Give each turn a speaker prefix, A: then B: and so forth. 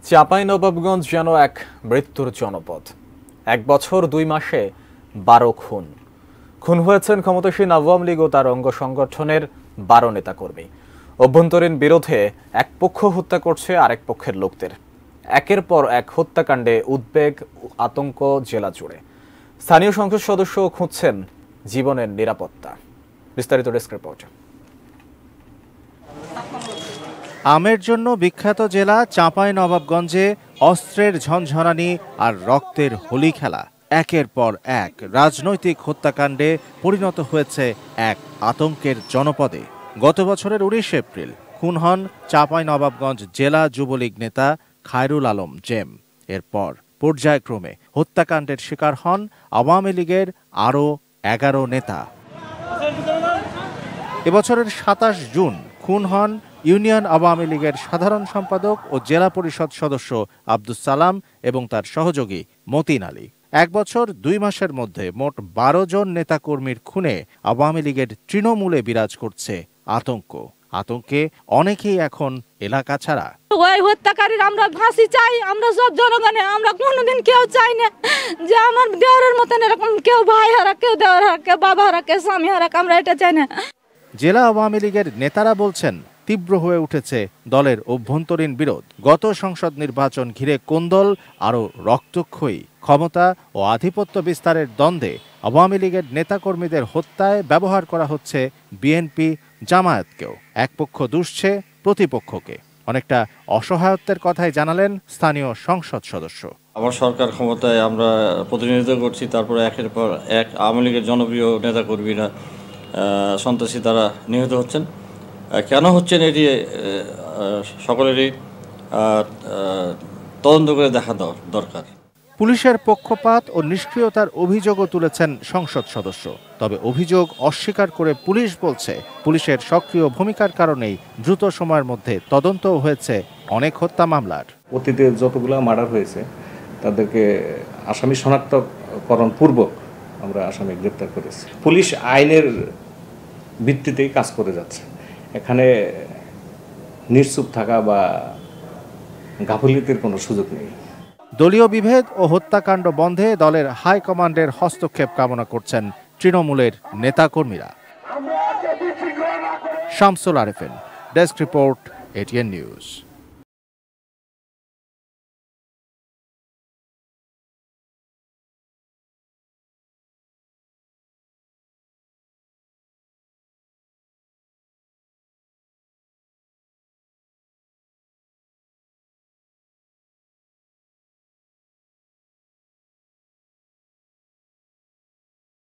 A: চাঁপাইনবাবগঞ্জ যেন এক মৃত্যুর জনপদ। 1 বছর 2 মাসে 12 খুন। খুন হয়েছেন ক্ষমতাসীন আওয়ামী লীগ ও তার অঙ্গ সংগঠনের 12 নেতাকর্মী। অভ্যন্তরীণ বিরোধে এক পক্ষ হত্যা করছে আরেক পক্ষের লোকদের। একের পর এক হত্যাকাণ্ডে উদ্বেগ আতঙ্ক জেলা জুড়ে। স্থানীয় সংসদ সদস্য খুঁজছেন জীবনের নিরাপত্তা। বিস্তারিত ডেস্ক রিপোর্ট।
B: আমের জন্য বিখ্যাত জেলা চাঁপাইনবাবগঞ্জে অস্ত্রের ঝনঝনানি আর রক্তের হোলি খেলা একের পর এক রাজনৈতিক হত্যাকাণ্ডে পরিণত হয়েছে এক আতঙ্কের জনপদে। গত বছরের 19 এপ্রিল খুন হন চাঁপাইনবাবগঞ্জ জেলা যুবলীগ নেতা খায়রুল আলম জেম। এরপর পর্যায়ক্রমে হত্যাকাণ্ডের শিকার হন আওয়ামী লীগের আরও 11 নেতা। এবছরের 27 জুন খুন হন ইউনিয়ন আওয়ামী লীগের সাধারণ সম্পাদক ও জেলা পরিষদ সদস্য আব্দুস সালাম এবং তার সহযোগী মতিন আলী। 1 বছর 2 মাসের মধ্যে মোট 12 জন নেতাকর্মীর খুনে আওয়ামী লীগের তৃণমূলে বিরাজ করছে আতঙ্ক। আতঙ্কে অনেকেই এখন এলাকা ছাড়া।
C: ওই হত্যাকারীর আমরা ফাঁসি চাই। আমরা সব জনগণে আমরা কোনোদিন কেউ চাই না যে আমার দেওয়ারের মতন এরকম কেউ ভাই হারা, কেউ দেওয়ার হারা, কেউ বাবা হারা, কেউ স্বামী হারা, আমরা এটা চাই না।
B: জেলা আওয়ামী লীগের নেতারা বলছেন তীব্র হয়ে উঠেছে দলের অভ্যন্তরীণ বিরোধ। গত সংসদ নির্বাচন ঘিরে কোন্দল আরও রক্তক্ষয়ী। ক্ষমতা ও আধিপত্য বিস্তারের দ্বন্দ্বে আওয়ামী লীগের নেতাকর্মীদের হত্যায় ব্যবহার করা হচ্ছে বিএনপি জামায়াতকেও। এক পক্ষ দুষছে প্রতিপক্ষকে। অনেকটা অসহায়ত্বের কথাই জানালেন স্থানীয় সংসদ সদস্য।
D: আমার সরকার ক্ষমতায় আমরা প্রতিনিধিত্ব করছি, তারপরে একের পর এক আওয়ামী লীগের জনপ্রিয় নেতাকর্মীরা সন্ত্রাসী দ্বারা নিহত হচ্ছেন। কেন হচ্ছেন এটি সকলেরই তদন্ত করে দেখা দরকার।
B: পুলিশের পক্ষপাত ও নিষ্ক্রিয়তার অভিযোগও তুলেছেন সংসদ সদস্য। তবে অভিযোগ অস্বীকার করে পুলিশ বলছে পুলিশের সক্রিয় ভূমিকার কারণেই দ্রুত সময়ের মধ্যে তদন্তও হয়েছে অনেক হত্যা মামলার।
E: অতীতে যতগুলো মার্ডার হয়েছে তাদেরকে আসামি শনাক্তকরণ পূর্বক আমরা আসামি গ্রেপ্তার করেছি। পুলিশ আইনের ভিত্তিতেই কাজ করে যাচ্ছে। এখানে নিশ্চুপ থাকা বা গাফিলতির কোনো সুযোগ নেই।
B: দলীয় বিভেদ ও হত্যাকাণ্ড বন্ধে দলের হাইকমান্ডের হস্তক্ষেপ কামনা করছেন তৃণমূলের নেতাকর্মীরা। Shamsul Arefin, desk report, ATN news.